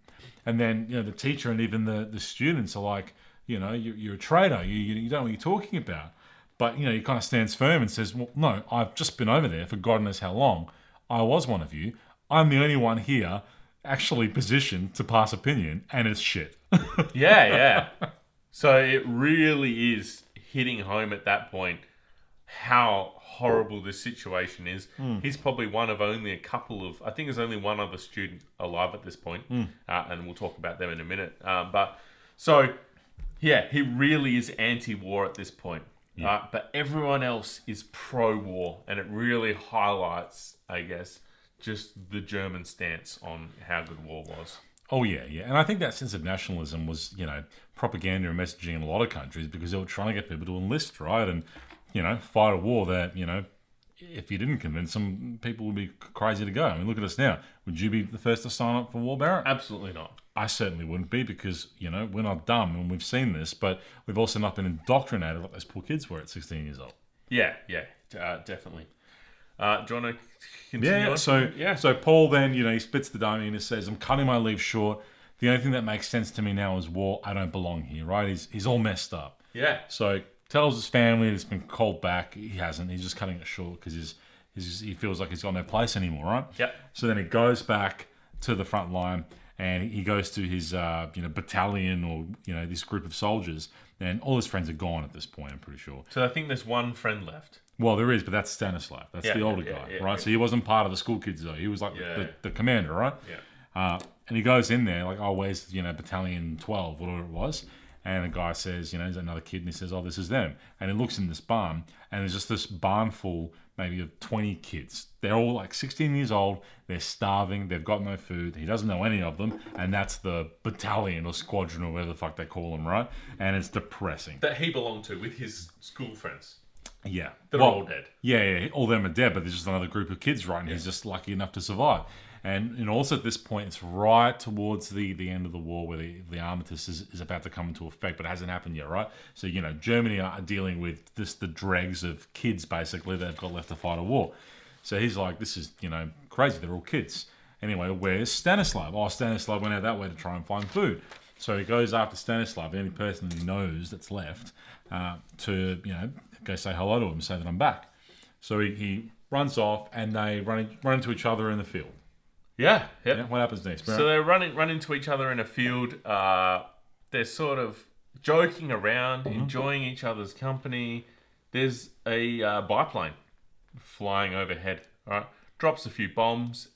And then, the teacher and even the students are like, you're a traitor. You don't know what you're talking about. But, he kind of stands firm and says, well, no, I've just been over there for God knows how long. I was one of you. I'm the only one here actually positioned to pass opinion, and it's shit. Yeah. So it really is hitting home at that point how horrible this situation is. He's probably one of only a couple of... I think there's only one other student alive at this point, and we'll talk about them in a minute. He really is anti-war at this point. Yeah. But everyone else is pro-war, and it really highlights, I guess, just the German stance on how good war was. Oh, yeah. And I think that sense of nationalism was, propaganda and messaging in a lot of countries because they were trying to get people to enlist, right? And, fight a war that, if you didn't convince them, people would be crazy to go. I mean, look at us now. Would you be the first to sign up for war, Barrett? Absolutely not. I certainly wouldn't be because, we're not dumb and we've seen this, but we've also not been indoctrinated like those poor kids were at 16 years old. Yeah, definitely. Do you want to continue on? So Paul then, he splits the diamond and he says, I'm cutting my leave short. The only thing that makes sense to me now is war. I don't belong here, right? He's all messed up. Yeah. So tells his family it's been called back. He hasn't. He's just cutting it short because he feels like he's got no place anymore, right? Yep. So then he goes back to the front line and he goes to his battalion or this group of soldiers, and all his friends are gone at this point, I'm pretty sure. So I think there's one friend left. Well, there is, but that's Stanislav. That's the older guy, right? Yeah. So he wasn't part of the school kids though. He was like the commander, right? Yeah. And he goes in there like, oh, where's battalion 12, whatever it was. And the guy says, there's another kid, and he says, oh, this is them. And he looks in this barn, and there's just this barn full, maybe of 20 kids. They're all like 16 years old. They're starving. They've got no food. He doesn't know any of them. And that's the battalion or squadron or whatever the fuck they call them, right? And it's depressing. That he belonged to with his school friends. Yeah. They're all dead. Yeah. All of them are dead, but there's just another group of kids, right? And he's just lucky enough to survive. And also at this point, it's right towards the end of the war where the armistice is about to come into effect, but it hasn't happened yet, right? So, Germany are dealing with the dregs of kids, basically, that have got left to fight a war. So he's like, this is, crazy. They're all kids. Anyway, where's Stanislav? Oh, Stanislav went out that way to try and find food. So he goes after Stanislav, the only person he knows that's left, to, go say hello to him, say that I'm back. So he runs off, and they run into each other in the field. Yeah. What happens next? So they run into each other in a field. They're sort of joking around, enjoying each other's company. There's a biplane flying overhead. All right, drops a few bombs.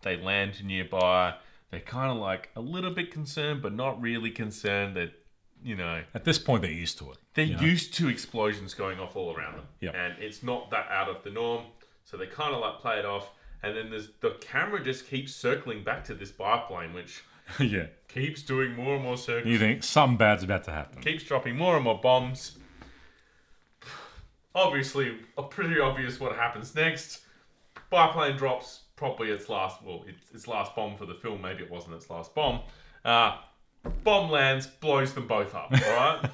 They land nearby. They're kind of like a little bit concerned, but not really concerned. That at this point they're used to it. They're used to explosions going off all around them, Yep. and it's not that out of the norm. So they kind of like play it off. And then the camera just keeps circling back to this biplane, which keeps doing more and more circles. You think something bad's about to happen. Keeps dropping more and more bombs. Obviously, pretty obvious what happens next. Biplane drops probably its last bomb for the film. Maybe it wasn't its last bomb. Bomb lands, blows them both up, alright?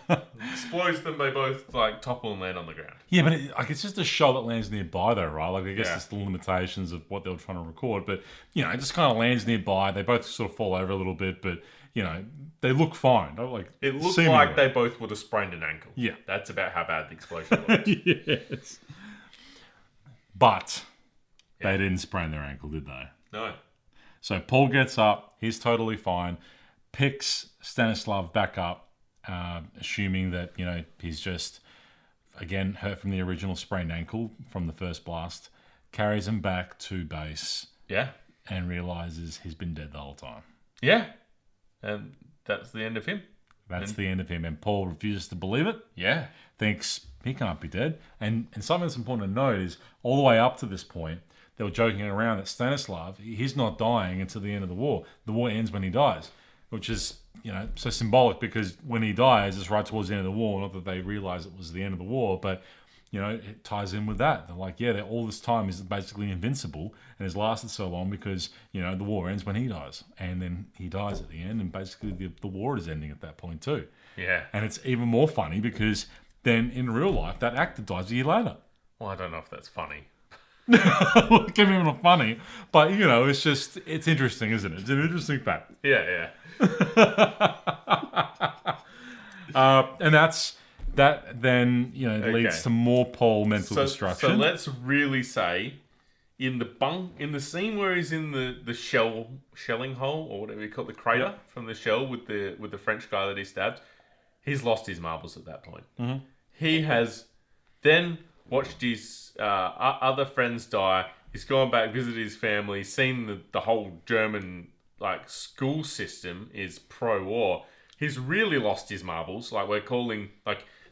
Explodes them, they both topple and land on the ground. Yeah, but it's just a shot that lands nearby though, right? I guess it's the limitations of what they were trying to record, but it just kind of lands nearby. They both sort of fall over a little bit, but they look fine. It looked like they both would have sprained an ankle. Yeah. That's about how bad the explosion was. Yes. But they didn't sprain their ankle, did they? No. So Paul gets up, he's totally fine, picks Stanislav back up, assuming that, he's just, again, hurt from the original sprained ankle from the first blast, carries him back to base. Yeah. And realizes he's been dead the whole time. Yeah. And that's the end of him. That's the end of him. And Paul refuses to believe it. Yeah. Thinks he can't be dead. And something that's important to note is all the way up to this point, they were joking around that Stanislav, he's not dying until the end of the war. The war ends when he dies, which is, so symbolic because when he dies, it's right towards the end of the war. Not that they realize it was the end of the war, but, it ties in with that. They're like, yeah, all this time is basically invincible and has lasted so long because, the war ends when he dies. And then he dies at the end, and basically the war is ending at that point too. Yeah. And it's even more funny because then in real life, that actor dies a year later. Well, I don't know if that's funny. Look, even not funny, but it's interesting, isn't it? It's an interesting fact. Yeah. And that then leads to more Paul mental destruction. So let's really say, in the scene where he's in the shelling hole, or whatever you call it, the crater from the shell with the French guy that he stabbed, he's lost his marbles at that point. Mm-hmm. He has then watched his other friends die. He's gone back, visited his family, seen the whole German school system is pro-war. He's really lost his marbles. We're calling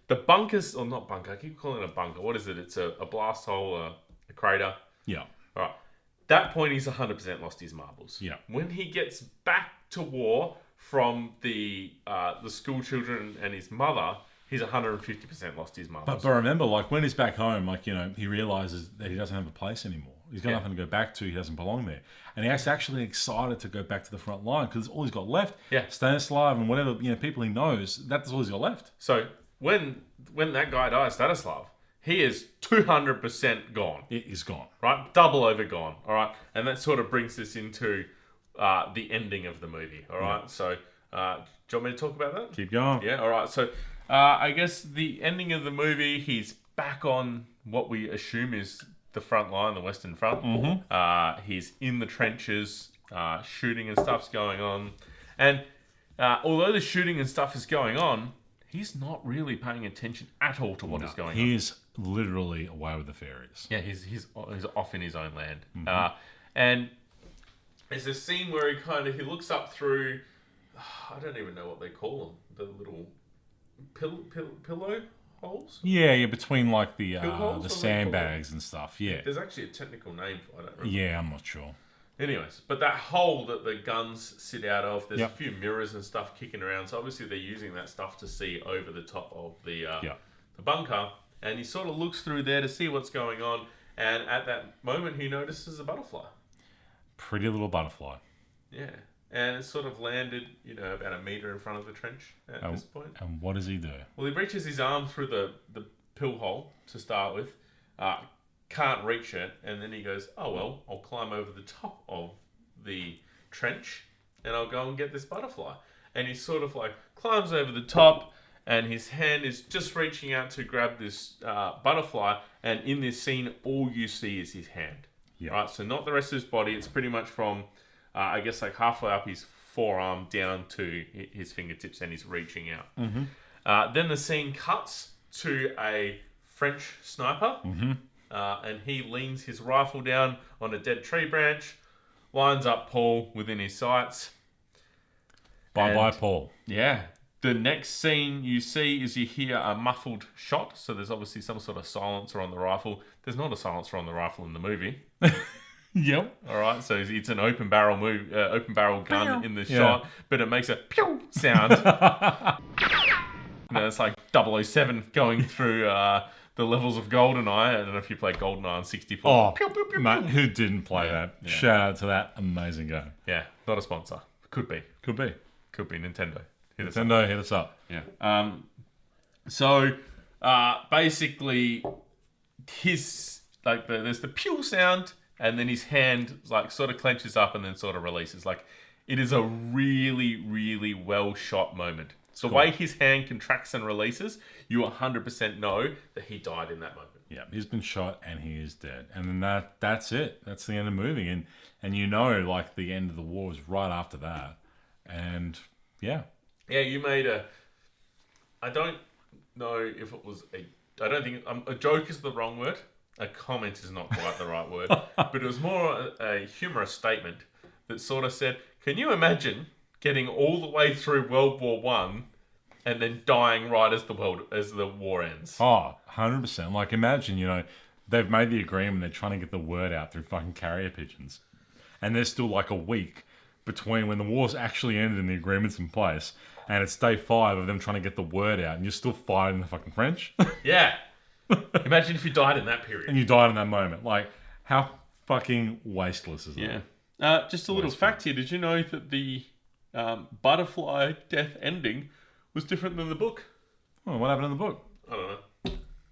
the bunkers, or not bunker. I keep calling it a bunker. What is it? It's a blast hole, a crater. Yeah. All right. That point, he's 100% lost his marbles. Yeah. When he gets back to war from the school children and his mother, he's 150% lost his marbles. But remember, when he's back home, he realizes that he doesn't have a place anymore. He's got nothing to go back to. He doesn't belong there. And he's actually excited to go back to the front line because all he's got left. Yeah. Stanislav and whatever people he knows, that's all he's got left. So when that guy dies, Stanislav, he is 200% gone. It is gone. Right? Double over gone. All right? And that sort of brings us into the ending of the movie. All right? Yeah. So do you want me to talk about that? Keep going. Yeah? All right. So I guess the ending of the movie, he's back on what we assume is the front line, the Western Front. Mm-hmm. He's in the trenches, shooting and stuff's going on. And although the shooting and stuff is going on, he's not really paying attention at all to what is going on. He's literally away with the fairies. Yeah, he's off in his own land. Mm-hmm. And there's a scene where he looks up through, I don't even know what they call them, the little pillow holes? Yeah, between the sandbags and stuff, yeah. There's actually a technical name for it, I don't remember. Yeah, I'm not sure. Anyways, but that hole that the guns sit out of, there's a few mirrors and stuff kicking around, so obviously they're using that stuff to see over the top of the bunker, and he sort of looks through there to see what's going on, and at that moment he notices a butterfly. Pretty little butterfly. Yeah. And it's sort of landed, about a metre in front of the trench at this point. And what does he do? Well, he reaches his arm through the pill hole to start with, can't reach it, and then he goes, oh, well, I'll climb over the top of the trench, and I'll go and get this butterfly. And he sort of climbs over the top, and his hand is just reaching out to grab this butterfly, and in this scene, all you see is his hand. Yeah. Right? So not the rest of his body, it's pretty much from... I guess halfway up his forearm down to his fingertips, and he's reaching out. Mm-hmm. Then the scene cuts to a French sniper, mm-hmm. And he leans his rifle down on a dead tree branch, lines up Paul within his sights. Bye-bye, Paul. Yeah. The next scene you see is you hear a muffled shot, so there's obviously some sort of silencer on the rifle. There's not a silencer on the rifle in the movie. Yep. All right, so it's an open barrel gun in the shot, but it makes a pew sound. It's like 007 going through the levels of GoldenEye. I don't know if you played GoldenEye on 64. Oh, pew, pew, pew, mate, who didn't play that? Yeah. Shout out to that amazing game. Yeah, not a sponsor. Could be Nintendo. Hit us up. Yeah. So basically, there's the pew sound. And then his hand sort of clenches up and then sort of releases. It is a really, really well shot moment. The way his hand contracts and releases, you 100% know that he died in that moment. Yeah, he's been shot and he is dead. And then that's it. That's the end of the movie. And the end of the war was right after that. And yeah. Yeah, you made a I don't know if it was I don't think a joke is the wrong word. A comment is not quite the right word, but it was more a humorous statement that sort of said, "Can you imagine getting all the way through World War One and then dying right as the war ends?" Oh, 100%. Like, imagine, they've made the agreement, they're trying to get the word out through fucking carrier pigeons. And there's still like a week between when the war's actually ended and the agreement's in place, and it's day 5 of them trying to get the word out, and you're still fighting the fucking French. Yeah. Imagine if you died in that period. And you died in that moment. Like, how fucking wasteless is that? Yeah. Just a little fact here. Did you know that the butterfly death ending was different than the book? Oh, what happened in the book? I don't know.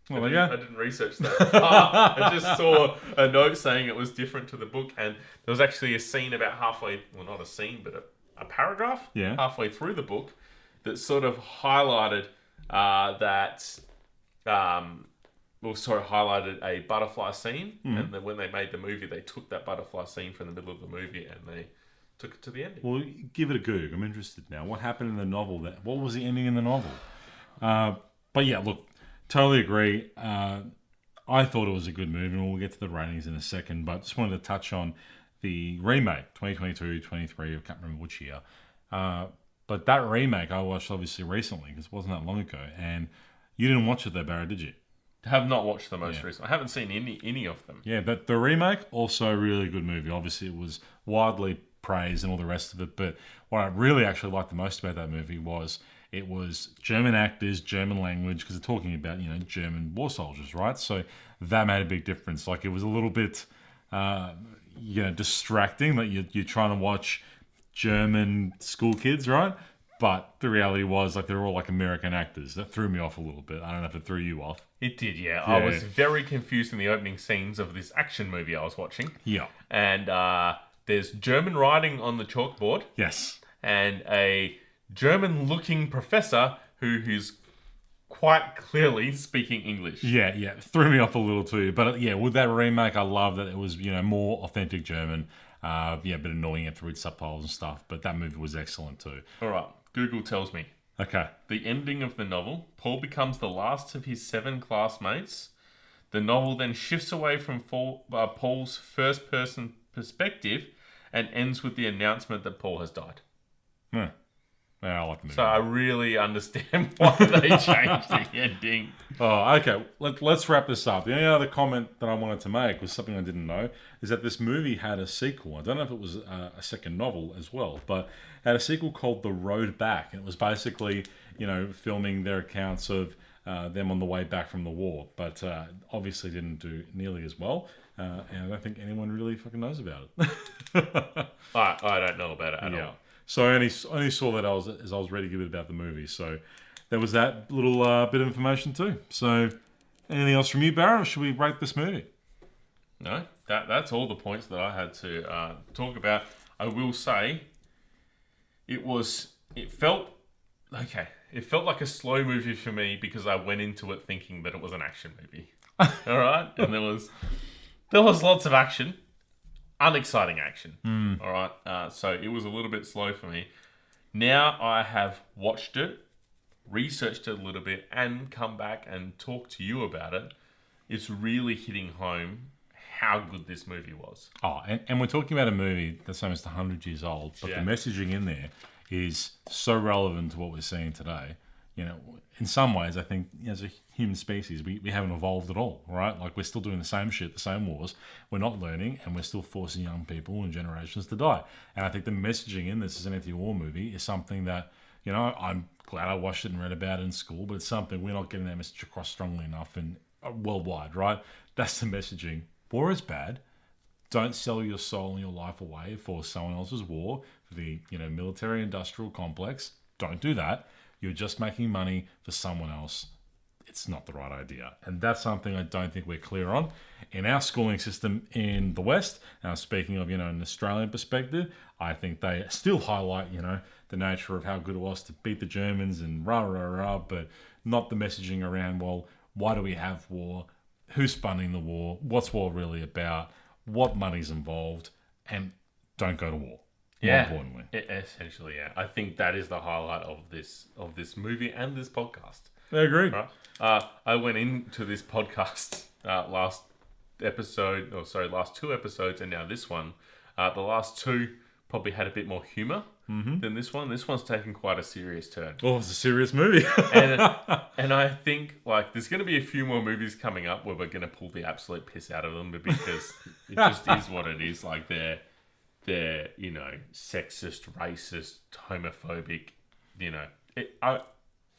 Well, I didn't research that. I just saw a note saying it was different to the book, and there was actually a scene about halfway, well, not a scene, but a paragraph halfway through the book that sort of highlighted highlighted a butterfly scene, and then when they made the movie, they took that butterfly scene from the middle of the movie and they took it to the ending. Well, give it a Goog. I'm interested now. What happened in the novel? What was the ending in the novel? But yeah, look, totally agree. I thought it was a good movie, and we'll get to the ratings in a second, but just wanted to touch on the remake, 2022, 23, I can't remember which year. But that remake I watched obviously recently, because it wasn't that long ago, and you didn't watch it though, Barrett, did you? Have not watched the most recent. I haven't seen any of them. Yeah, but the remake, also a really good movie. Obviously, it was widely praised and all the rest of it, but what I really actually liked the most about that movie was it was German actors, German language, because they're talking about, German war soldiers, right? So that made a big difference. Like, it was a little bit, distracting that you're trying to watch German school kids, right? But the reality was, like, they're all like American actors. That threw me off a little bit. I don't know if it threw you off. It did, yeah. I was very confused in the opening scenes of this action movie I was watching. Yeah. And there's German writing on the chalkboard. Yes. And a German-looking professor who's quite clearly speaking English. Yeah. It threw me off a little too. But with that remake, I love that it was, more authentic German. A bit annoying it to read subtitles and stuff. But that movie was excellent too. All right. Google tells me. Okay. The ending of the novel, Paul becomes the last of his 7 classmates. The novel then shifts away from Paul's first-person perspective and ends with the announcement that Paul has died. Yeah, I like the movie. So I really understand why they changed the ending. Oh, okay. Let's wrap this up. The only other comment that I wanted to make was something I didn't know, is that this movie had a sequel. I don't know if it was a second novel as well, but it had a sequel called The Road Back. And it was basically, filming their accounts of them on the way back from the war. But obviously didn't do nearly as well. And I don't think anyone really fucking knows about it. I don't know about it at all. So I only saw that as I was ready to give it about the movie. So there was that little bit of information too. So anything else from you, Barrett, or should we rate this movie? No, that's all the points that I had to talk about. I will say it felt like a slow movie for me because I went into it thinking that it was an action movie. All right? And there was lots of action. Unexciting action. All right. So it was a little bit slow for me. Now I have watched it, researched it a little bit, and come back and talk to you about it. It's really hitting home how good this movie was. Oh, and we're talking about a movie that's almost 100 years old, but the messaging in there is so relevant to what we're seeing today. In some ways, I think as a human species, we haven't evolved at all, right? Like, we're still doing the same shit, the same wars. We're not learning, and we're still forcing young people and generations to die. And I think the messaging in this as an anti-war movie is something that, I'm glad I watched it and read about it in school, but it's something we're not getting that message across strongly enough and worldwide, right? That's the messaging. War is bad. Don't sell your soul and your life away for someone else's war, for the military-industrial complex. Don't do that. You're just making money for someone else. It's not the right idea. And that's something I don't think we're clear on. In our schooling system in the West, now speaking of, an Australian perspective, I think they still highlight, the nature of how good it was to beat the Germans and rah, rah, rah, but not the messaging around, well, why do we have war? Who's funding the war? What's war really about? What money's involved? And don't go to war. More importantly. Essentially, yeah. I think that is the highlight of this movie and this podcast. I agree. Right? I went into this podcast last two episodes, and now this one. The last two probably had a bit more humour than this one. This one's taken quite a serious turn. Oh, it's a serious movie. and I think there's going to be a few more movies coming up where we're going to pull the absolute piss out of them because it just is what it is. Like they're sexist, racist, homophobic.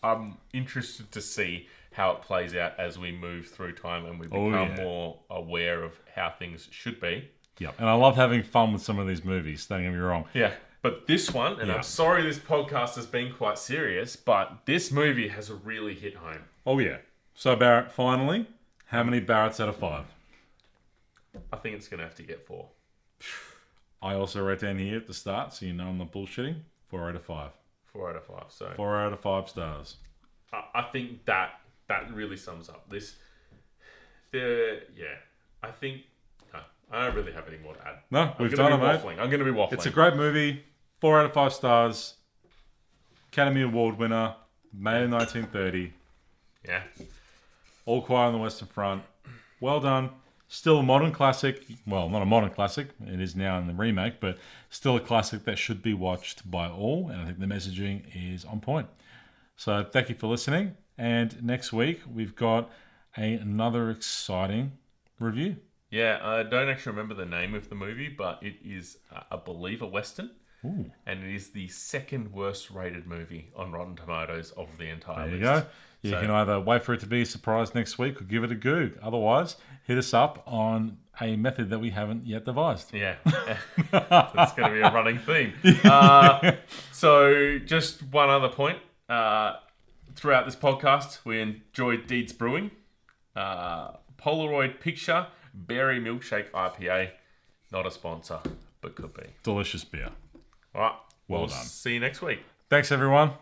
I'm interested to see how it plays out as we move through time and we become more aware of how things should be. Yeah, and I love having fun with some of these movies, don't get me wrong. Yeah, but this one, and I'm sorry this podcast has been quite serious, but this movie has really hit home. Oh, yeah. So, Barrett, finally, how many Barretts out of 5? I think it's going to have to get 4. I also wrote down here at the start, so you know I'm not bullshitting, 4 out of 5. 4 out of 5, so... 4 out of 5 stars. I think that really sums up this. I think... I don't really have any more to add. No, we've done it, mate. I'm going to be waffling. It's a great movie. 4 out of 5 stars. Academy Award winner. Made in 1930. Yeah. All Quiet on the Western Front. Well done. Still a modern classic. Well, not a modern classic. It is now in the remake, but still a classic that should be watched by all. And I think the messaging is on point. So thank you for listening. And next week, we've got another exciting review. Yeah, I don't actually remember the name of the movie, but it is, I believe, a Western. Ooh. And it is the second worst rated movie on Rotten Tomatoes of the entire list. There you go. You can either wait for it to be a surprise next week or give it a goog. Otherwise, hit us up on a method that we haven't yet devised. Yeah. That's going to be a running theme. So, just one other point. Throughout this podcast, we enjoyed Deeds Brewing, Polaroid Picture, Berry Milkshake IPA. Not a sponsor, but could be. Delicious beer. All right. Well We'll done. see you next week. Thanks, everyone.